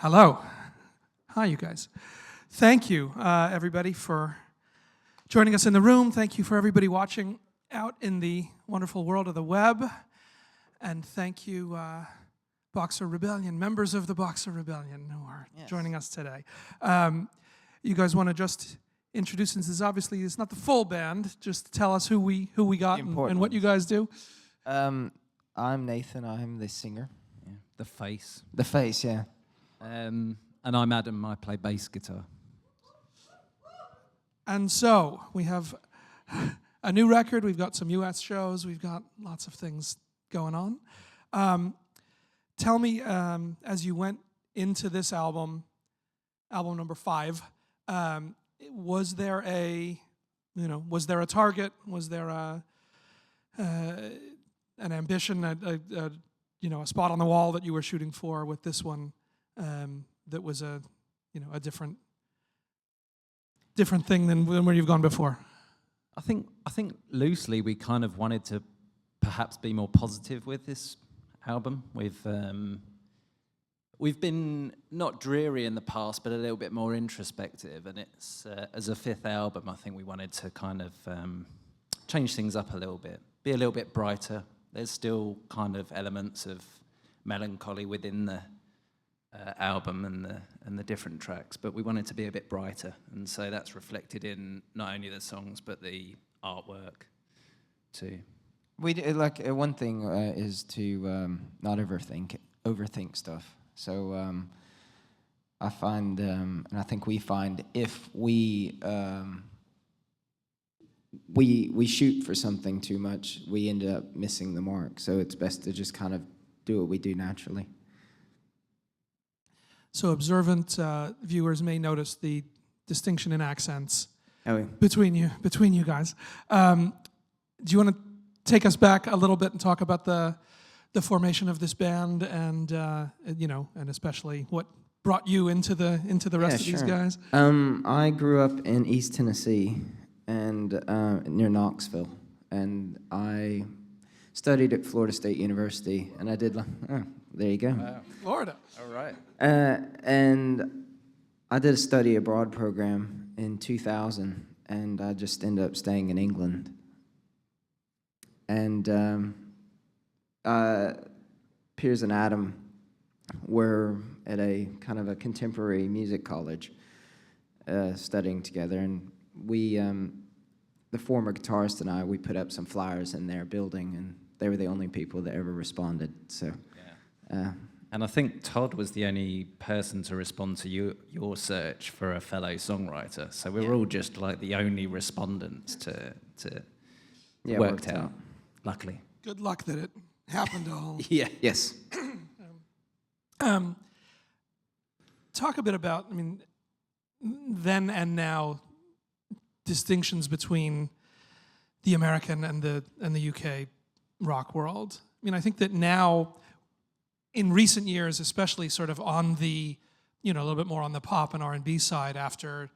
Hello. Hi, you guys. Thank you, everybody, for joining us in the room. Thank you for everybody watching out in the wonderful world of the web. And thank you, Boxer Rebellion, members of the Boxer Rebellion who are joining us today. You guys want to just introduce, since it's not the full band, just tell us who we got and what you guys do. I'm Nathan, I'm the singer. Yeah. The face. The face, yeah. And I'm Adam, I play bass guitar. And so, we have a new record, we've got some US shows, we've got lots of things going on. Tell me, as you went into this album number 5, was there a target? Was there an ambition, a spot on the wall that you were shooting for with this one? That was a different thing than where you've gone before. I think loosely we kind of wanted to perhaps be more positive with this album. We've been not dreary in the past, but a little bit more introspective. And it's as a 5th album, I think we wanted to kind of change things up a little bit, be a little bit brighter. There's still kind of elements of melancholy within the album and the different tracks, but we wanted to be a bit brighter, and so that's reflected in not only the songs but the artwork too. We one thing is to not overthink stuff. So I find, and I think we find, if we shoot for something too much, we end up missing the mark. So it's best to just kind of do what we do naturally. So observant viewers may notice the distinction in accents between you guys. Do you want to take us back a little bit and talk about the formation of this band and and especially what brought you into the rest of these guys? I grew up in East Tennessee and near Knoxville, and I studied at Florida State University, and I did. There you go. Wow. Florida. All right. And I did a study abroad program in 2000, and I just ended up staying in England. And Piers and Adam were at a kind of a contemporary music college studying together, and we, the former guitarist and I, we put up some flyers in their building, and they were the only people that ever responded. So. And I think Todd was the only person to respond to your search for a fellow songwriter. So we were all just like the only respondents to worked out. Luckily. Good luck that it happened all. Yeah. Yes. Talk a bit about, then and now, distinctions between the American and the UK rock world. I think that now, in recent years, especially sort of on the, a little bit more on the pop and R&B side, after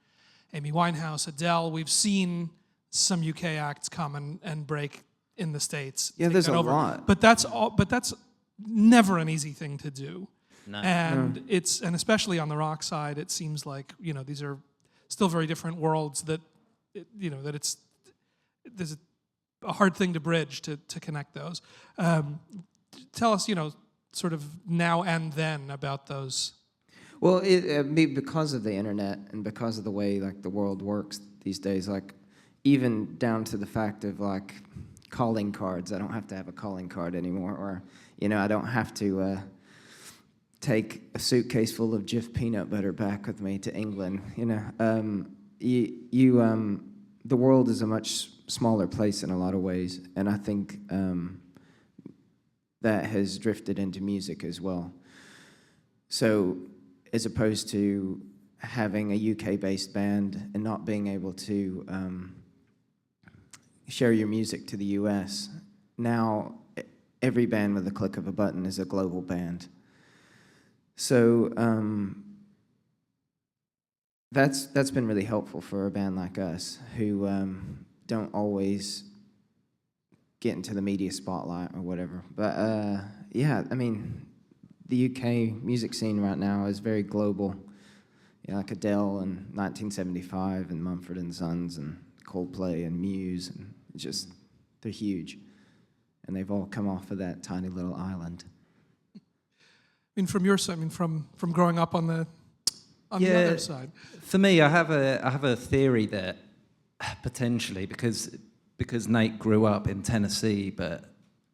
Amy Winehouse, Adele, we've seen some UK acts come and break in the States. Yeah, there's a lot. But that's never an easy thing to do. No. And and especially on the rock side, it seems like, these are still very different worlds that there's a hard thing to bridge to connect those. Tell us, sort of now and then about those. Well, because of the internet and because of the way the world works these days, even down to the fact of calling cards. I don't have to have a calling card anymore, or I don't have to take a suitcase full of Jif peanut butter back with me to England. The world is a much smaller place in a lot of ways, and I think that has drifted into music as well. So as opposed to having a UK-based band and not being able to share your music to the US, now every band with the click of a button is a global band. So that's been really helpful for a band like us who don't always get into the media spotlight or whatever. But the UK music scene right now is very global. Like Adele in 1975 and Mumford and Sons and Coldplay and Muse, and just they're huge, and they've all come off of that tiny little island. I mean, from your side, I mean, from growing up on the other side. For me, I have a theory that potentially because Nate grew up in Tennessee, but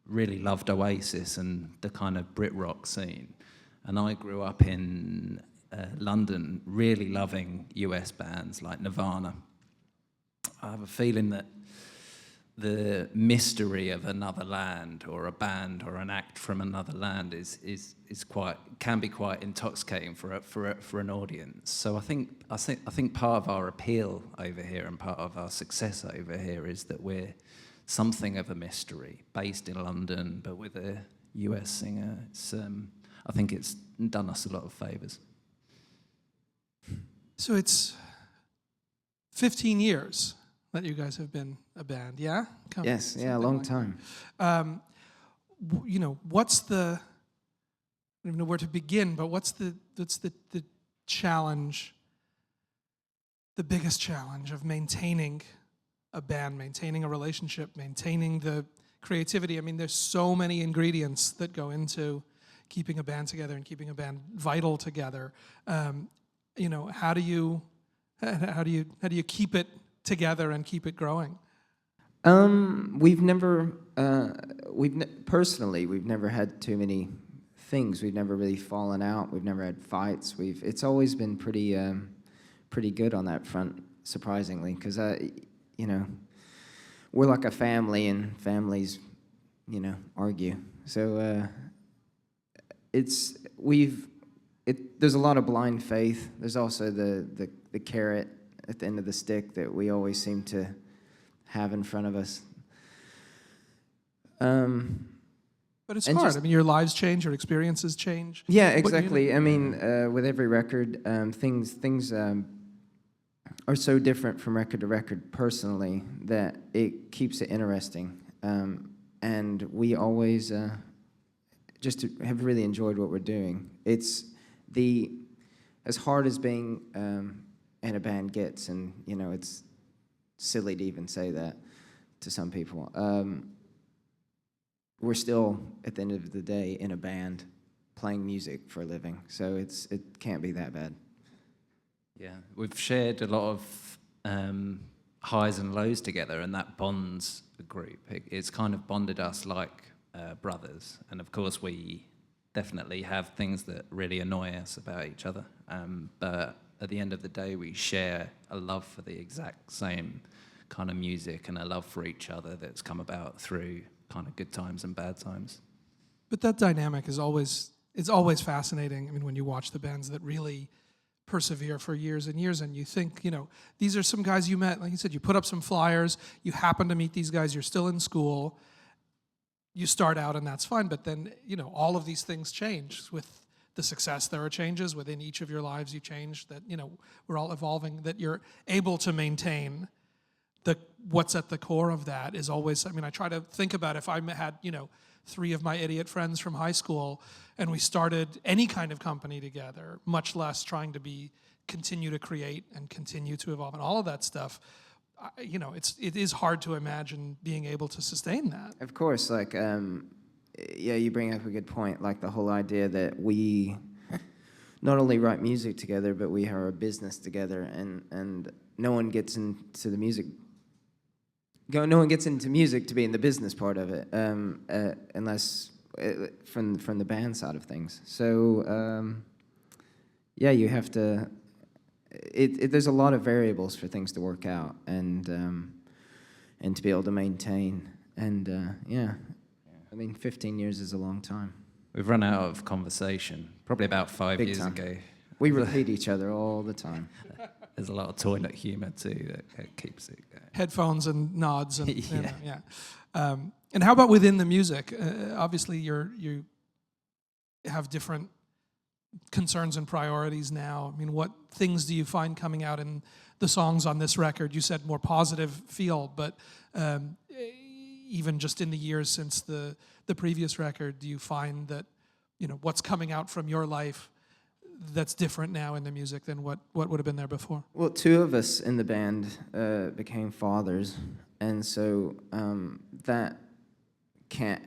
really loved Oasis and the kind of Brit rock scene, and I grew up in London, really loving US bands like Nirvana. I have a feeling that the mystery of another land or a band or an act from another land can be quite intoxicating for an audience. So I think part of our appeal over here and part of our success over here is that we're something of a mystery, based in London but with a US singer. I think it's done us a lot of favours. So it's 15 years that you guys have been a band, yeah? Yes, yeah, a long time. What's the, I don't even know where to begin, but what's the challenge, the biggest challenge of maintaining a band, maintaining a relationship, maintaining the creativity? I mean, there's so many ingredients that go into keeping a band together and keeping a band vital together. How do you keep it together and keep it growing? We've never had too many things. We've never really fallen out. We've never had fights. It's always been pretty good on that front, surprisingly, because we're like a family, and families, argue. So there's a lot of blind faith. There's also the carrot at the end of the stick that we always seem to have in front of us. But it's hard. I mean, your lives change, your experiences change. Yeah, exactly. I mean, with every record, things are so different from record to record personally that it keeps it interesting. And we always just have really enjoyed what we're doing. It's as hard as being in a band gets, and it's silly to even say that to some people. We're still, at the end of the day, in a band playing music for a living, so it can't be that bad. Yeah, we've shared a lot of highs and lows together, and that bonds the group. It's kind of bonded us like brothers, and of course we definitely have things that really annoy us about each other, but at the end of the day we share a love for the exact same kind of music and a love for each other that's come about through kind of good times and bad times. But that dynamic is always fascinating. I mean, when you watch the bands that really persevere for years and years, and you think, these are some guys you met, like you said, you put up some flyers, you happen to meet these guys, you're still in school, you start out and that's fine, but then, all of these things change. With the success, there are changes. Within each of your lives, you change, that, we're all evolving, that you're able to maintain what's at the core of that is always, I try to think about if I had, 3 of my idiot friends from high school and we started any kind of company together, much less trying to continue to create and continue to evolve and all of that stuff, it is hard to imagine being able to sustain that. Of course, you bring up a good point, like the whole idea that we not only write music together, but we are a business together, and no one gets into the music. No one gets into music to be in the business part of it, unless from the band side of things. So, you have to. There's a lot of variables for things to work out, and to be able to maintain. And 15 years is a long time. We've run out of conversation, probably about 5 years ago. We repeat each other all the time. There's a lot of toilet humour too that keeps it going. Headphones and nods and yeah. And how about within the music? Obviously, you have different concerns and priorities now. I mean, what things do you find coming out in the songs on this record? You said more positive feel, but even just in the years since the previous record, do you find that what's coming out from your life that's different now in the music than what would have been there before? Well, two of us in the band became fathers, and so that can't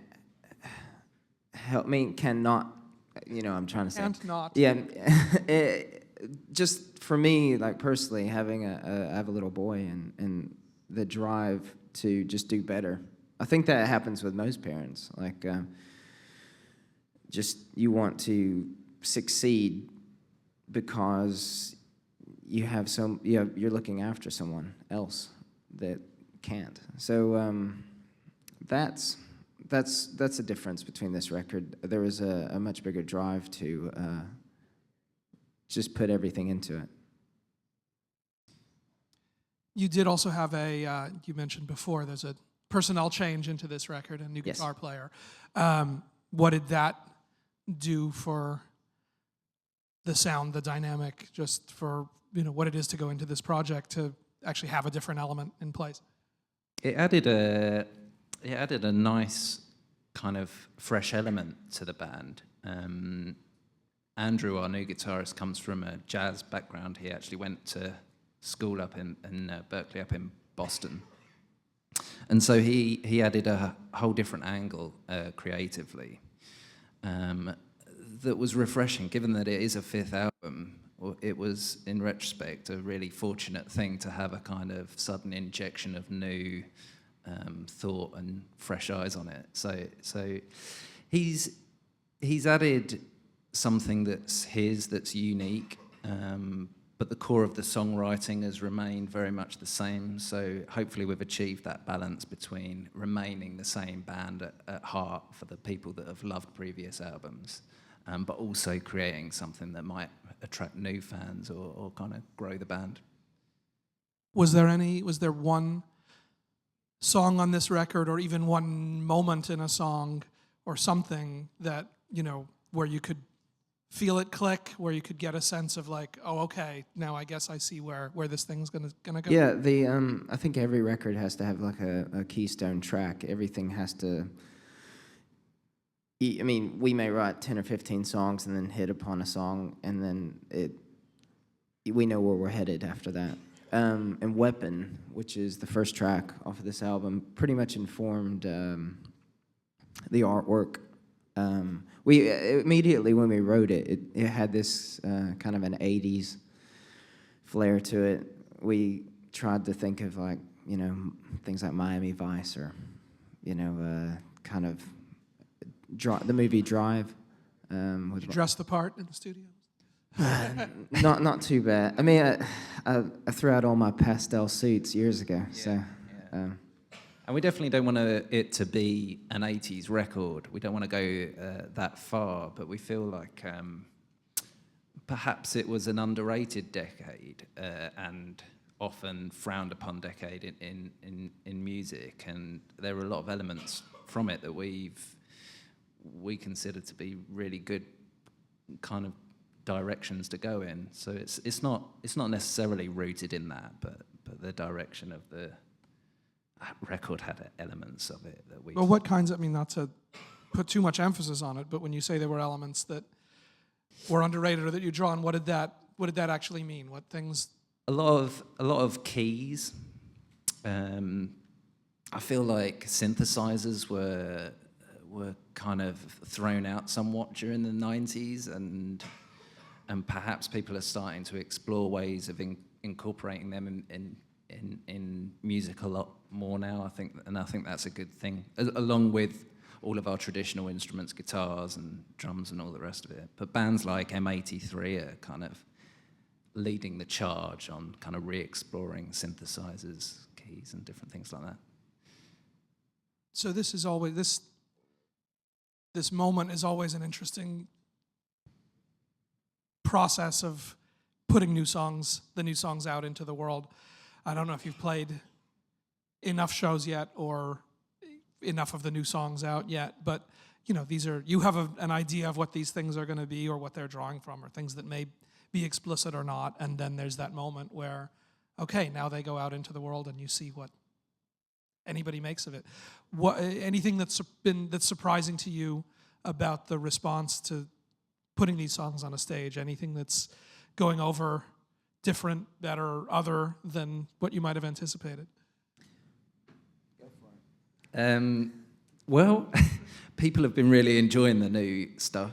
help me. Cannot, I'm trying to say. Can't not. Yeah, just for me, like personally, having I have a little boy, and the drive to just do better. I think that happens with most parents. Like, just you want to succeed because you're looking after someone else that can't. So that's a difference between this record. There was a much bigger drive to just put everything into it. You did also have you mentioned before, there's a personnel change into this record, a new Yes. guitar player. What did that do for the sound, the dynamic, just for what it is to go into this project to actually have a different element in place? It added a nice kind of fresh element to the band. Andrew, our new guitarist, comes from a jazz background. He actually went to school up in Berkeley, up in Boston. And so he added a whole different angle creatively that was refreshing, given that it is a fifth album. It was, in retrospect, a really fortunate thing to have a kind of sudden injection of new thought and fresh eyes on it. So he's added something that's unique, but the core of the songwriting has remained very much the same. So hopefully we've achieved that balance between remaining the same band at heart for the people that have loved previous albums, but also creating something that might attract new fans or kind of grow the band. Was there one song on this record, or even one moment in a song or something that, where you could feel it click, where you could get a sense of like, oh, okay, now I guess I see where this thing's gonna go? Yeah, I think every record has to have like a keystone track. Everything has to. I mean, we may write 10 or 15 songs and then hit upon a song, and then we know where we're headed after that. And Weapon, which is the first track off of this album, pretty much informed the artwork. We immediately, when we wrote it, it had this kind of an 80s flair to it. We tried to think of like, things like Miami Vice, or, kind of the movie Drive. Did you dress the part in the studio? Not too bad. I mean, I threw out all my pastel suits years ago. Yeah, so, yeah. And we definitely don't want it to be an 80s record. We don't want to go that far, but we feel like perhaps it was an underrated decade and often frowned upon decade in music. And there are a lot of elements from it that we consider to be really good kind of directions to go in. So it's not necessarily rooted in that, but the direction of the record had elements of it that we. Well, what kinds? I mean, not to put too much emphasis on it, but when you say there were elements that were underrated or that you draw on, what did that actually mean? What things? A lot of keys. I feel like synthesizers were kind of thrown out somewhat during the 90s, and perhaps people are starting to explore ways of incorporating them in music a lot more now. I think that's a good thing, along with all of our traditional instruments, guitars and drums and all the rest of it. But bands like M83 are kind of leading the charge on kind of re-exploring synthesizers, keys, and different things like that. So this is always this moment is always an interesting process of putting the new songs out into the world. I don't know if you've played enough shows yet or enough of the new songs out yet, but you have an idea of what these things are going to be or what they're drawing from, or things that may be explicit or not, and then there's that moment where, okay, now they go out into the world and you see what anybody makes of it. Anything that's surprising to you about the response to putting these songs on a stage? Anything that's going over different, better, other than what you might have anticipated? Well, people have been really enjoying the new stuff.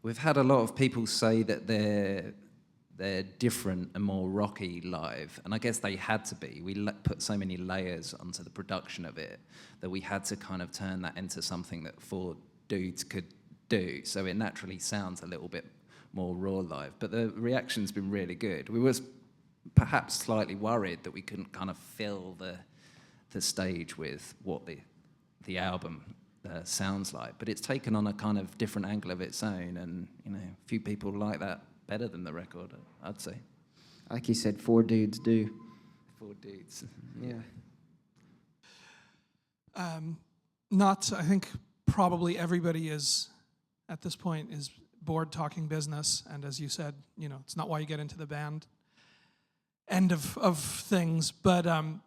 We've had a lot of people say that they're different and more rocky live, and I guess they had to be. We put so many layers onto the production of it that we had to kind of turn that into something that four dudes could do, so it naturally sounds a little bit more raw live. But the reaction's been really good. We was perhaps slightly worried that we couldn't kind of fill the stage with what the album sounds like, but it's taken on a kind of different angle of its own, and a few people like that better than the record, I'd say. Like you said, four dudes do. Four dudes. Yeah. I think probably everybody is, at this point, is bored talking business, and as you said, it's not why you get into the band end of things, but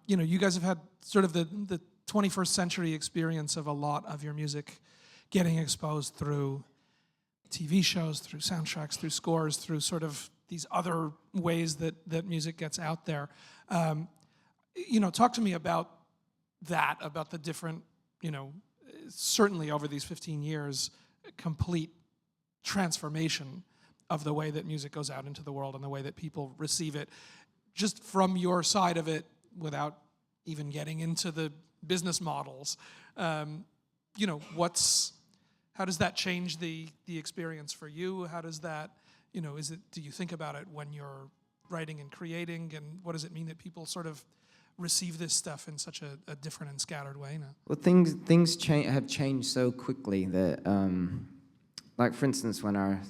you guys have had sort of the 21st century experience of a lot of your music getting exposed through TV shows, through soundtracks, through scores, through sort of these other ways that music gets out there. Talk to me about that, about the different, certainly over these 15 years, complete transformation of the way that music goes out into the world and the way that people receive it. Just from your side of it, without even getting into the business models, how does that change the experience for you? How does that, do you think about it when you're writing and creating, and what does it mean that people sort of receive this stuff in such a different and scattered way now? Well, things have changed so quickly that, like for instance, when our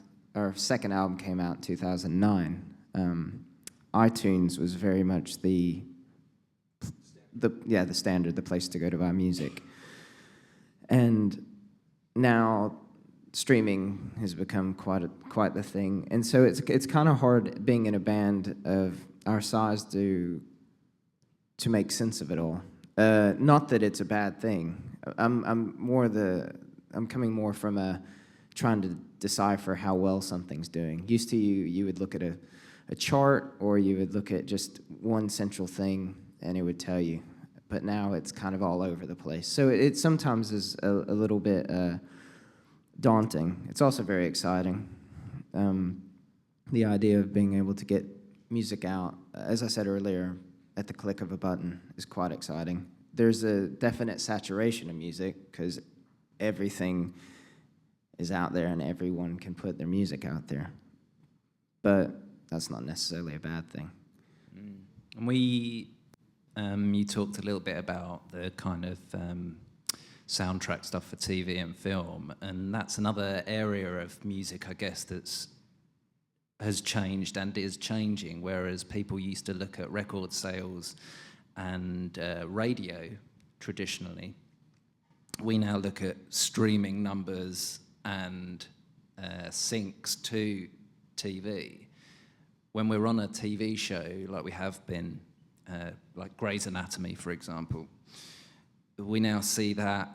second album came out in 2009, iTunes was very much the standard, the place to go to buy music. And now streaming has become quite the thing. And so it's kind of hard being in a band of our size to make sense of it all. Not that it's a bad thing. I'm coming more from trying to decipher how well something's doing. Used to you would look at a chart, or you would look at just one central thing and it would tell you. But now it's kind of all over the place. So it sometimes is a little bit daunting. It's also very exciting. The idea of being able to get music out, as I said earlier, at the click of a button is quite exciting. There's a definite saturation of music because everything is out there and everyone can put their music out there. But that's not necessarily a bad thing. And you talked a little bit about the kind of soundtrack stuff for TV and film, and that's another area of music, I guess, has changed and is changing, whereas people used to look at record sales and radio traditionally. We now look at streaming numbers and syncs to TV. When we're on a TV show, like we have been, like Grey's Anatomy, for example, we now see that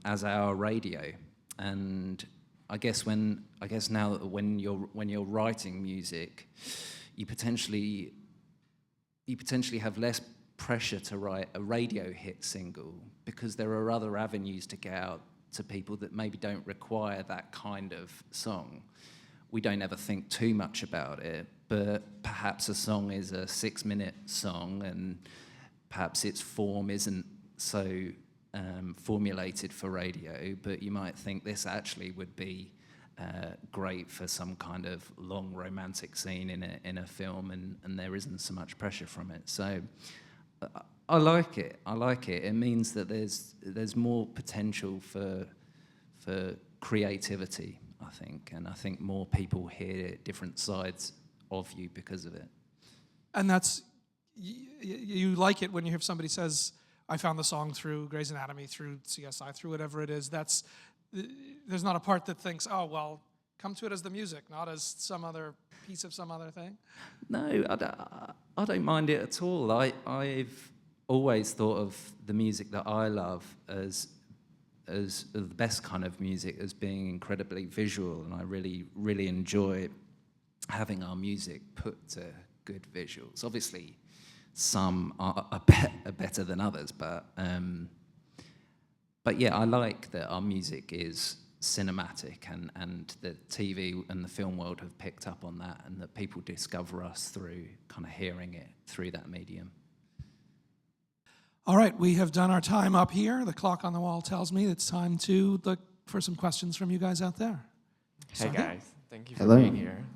as our radio. And I guess now that when you're writing music, you potentially have less pressure to write a radio hit single because there are other avenues to get out to people that maybe don't require that kind of song. We don't ever think too much about it, but perhaps a song is a 6-minute song and perhaps its form isn't so formulated for radio, but you might think this actually would be great for some kind of long romantic scene in a film, and there isn't so much pressure from it. So I like it. It means that there's more potential for creativity, I think, and I think more people hear different sides of you because of it. And that's, you like it when you hear somebody says, I found the song through Grey's Anatomy, through CSI, through whatever it is. There's not a part that thinks, oh, well, come to it as the music, not as some other piece of some other thing. No, I don't mind it at all. I've always thought of the music that I love as as the best kind of music as being incredibly visual, and I really enjoy having our music put to good visuals. Obviously, some are better than others, but yeah, I like that our music is cinematic, and the TV and the film world have picked up on that, and that people discover us through kind of hearing it through that medium. All right, we have done our time up here. The clock on the wall tells me it's time to look for some questions from you guys out there. Hey guys, thank you for Hello. being here.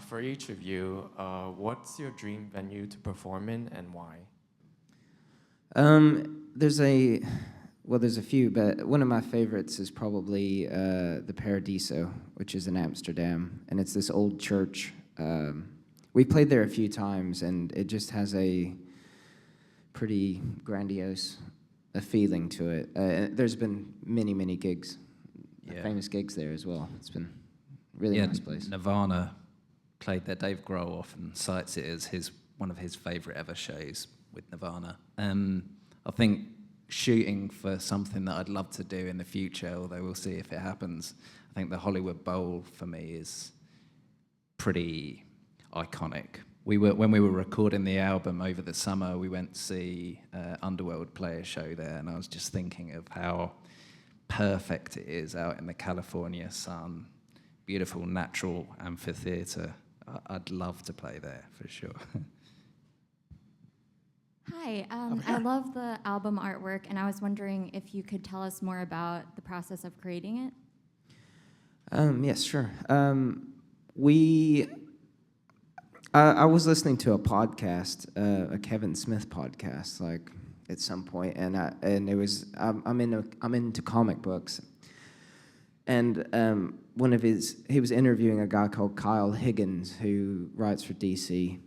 For each of you, what's your dream venue to perform in and why? There's a few, but one of my favorites is probably the Paradiso, which is in Amsterdam, and it's this old church. We played there a few times, and it just has a pretty grandiose feeling to it. There's been many gigs, famous gigs there as well. It's been a really nice place. Nirvana played there. Dave Grohl often cites it as one of his favourite ever shows with Nirvana. I think shooting for something that I'd love to do in the future, although we'll see if it happens, I think the Hollywood Bowl for me is pretty iconic. When we were recording the album over the summer, we went to see Underworld play a show there, and I was just thinking of how perfect it is out in the California sun. Beautiful natural amphitheatre. I'd love to play there for sure. Hi, I love the album artwork, and I was wondering if you could tell us more about the process of creating it. Yes, sure. I was listening to a podcast, a Kevin Smith podcast, like at some point, and I'm into comic books, and he was interviewing a guy called Kyle Higgins who writes for DC,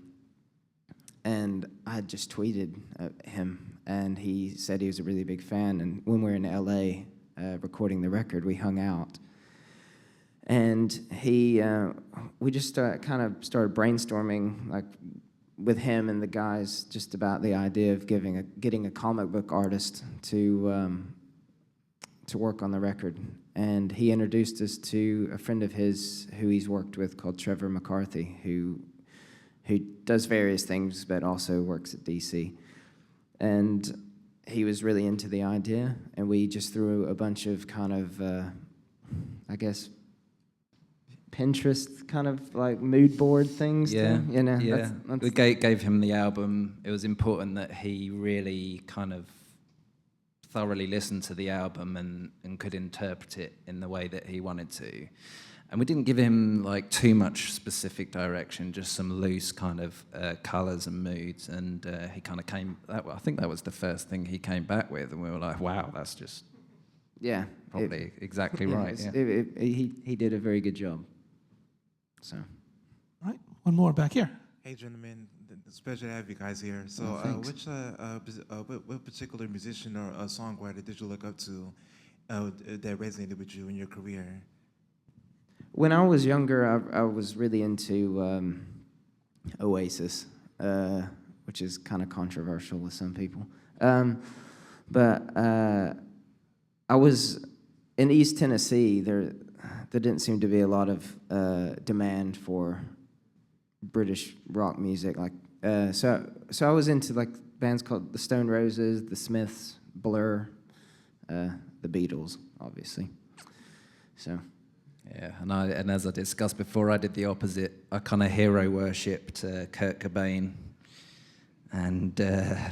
and I had just tweeted him, and he said he was a really big fan, and when we were in LA recording the record, we hung out. And we just kind of started brainstorming, like with him and the guys, just about the idea of getting a comic book artist to work on the record. And he introduced us to a friend of his who he's worked with called Trevor McCarthy, who does various things but also works at DC. And he was really into the idea, and we just threw a bunch of kind of, I guess, Pinterest kind of like mood board things. Yeah, That's we gave him the album. It was important that he really kind of thoroughly listened to the album and could interpret it in the way that he wanted to. And we didn't give him like too much specific direction, just some loose kind of colours and moods. And he kind of I think that was the first thing he came back with, and we were like, wow, that's just probably exactly right. He did a very good job. So, All right, one more back here. Hey, gentlemen, it's a pleasure to have you guys here. So, what particular musician or songwriter did you look up to that resonated with you in your career? when I was younger, I was really into Oasis, which is kind of controversial with some people. But I was in East Tennessee. There didn't seem to be a lot of demand for British rock music. So I was into like bands called the Stone Roses, the Smiths, Blur, the Beatles, obviously. So. Yeah, and as I discussed before, I did the opposite. I kind of hero worshipped Kurt Cobain and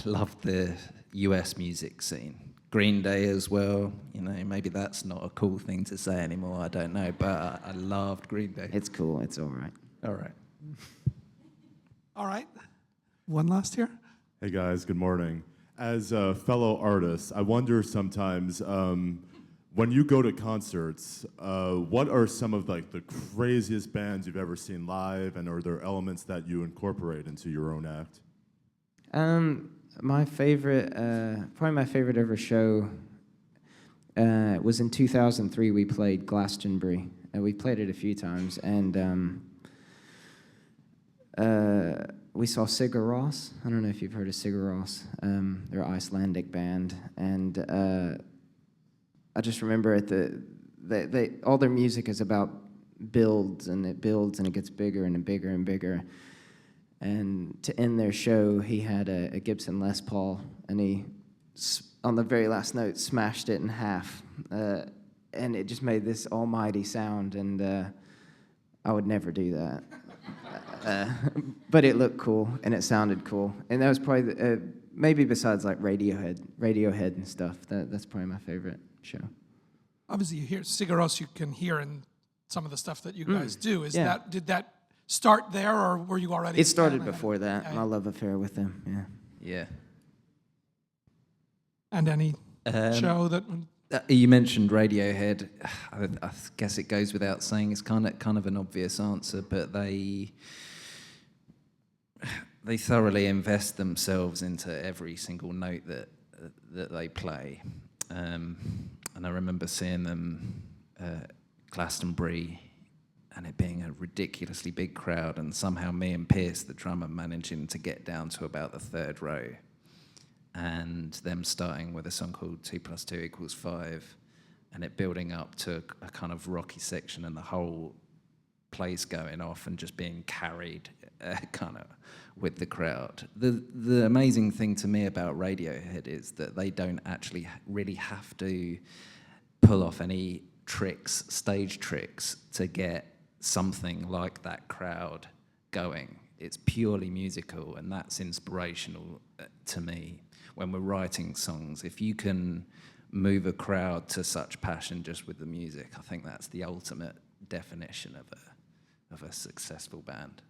loved the US music scene. Green Day as well. You know, maybe that's not a cool thing to say anymore. I don't know, but I loved Green Day. It's cool. It's all right. All right. All right. One last here. Hey guys, good morning. As a fellow artist, I wonder sometimes, when you go to concerts, what are some of like the craziest bands you've ever seen live, and are there elements that you incorporate into your own act? My favorite, probably my favorite ever show was in 2003. We played Glastonbury, and we played it a few times, and we saw Sigur Rós. I don't know if you've heard of Sigur Rós. They're an Icelandic band, and I just remember all their music is about builds and it gets bigger and bigger and bigger. And to end their show, he had a Gibson Les Paul, and he, on the very last note, smashed it in half. And it just made this almighty sound, and I would never do that. But it looked cool, and it sounded cool. And that was probably, maybe besides like Radiohead and stuff, that's probably my favorite show. Obviously, you hear Sigur Rós, you can hear in some of the stuff that you guys do. Did that start there, or were you already? It started before that. My love affair with them. Yeah. And any show that? You mentioned Radiohead. I guess it goes without saying. It's kind of an obvious answer, but they thoroughly invest themselves into every single note that they play. And I remember seeing them Glastonbury, and it being a ridiculously big crowd, and somehow me and Pierce, the drummer, managing to get down to about the third row, and them starting with a song called 2 + 2 = 5, and it building up to a kind of rocky section, and the whole place going off and just being carried kind of with the crowd. The amazing thing to me about Radiohead is that they don't actually really have to pull off any tricks, stage tricks, to get something like that crowd going. It's purely musical, and that's inspirational to me when we're writing songs. If you can move a crowd to such passion just with the music, I think that's the ultimate definition of a successful band.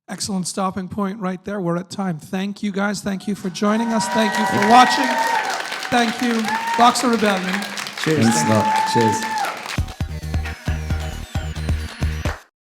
Excellent stopping point right there. We're at time. Thank you, guys. Thank you for joining us. Thank you for watching. Thank you. Boxer Rebellion. Cheers. Thanks a lot. Cheers.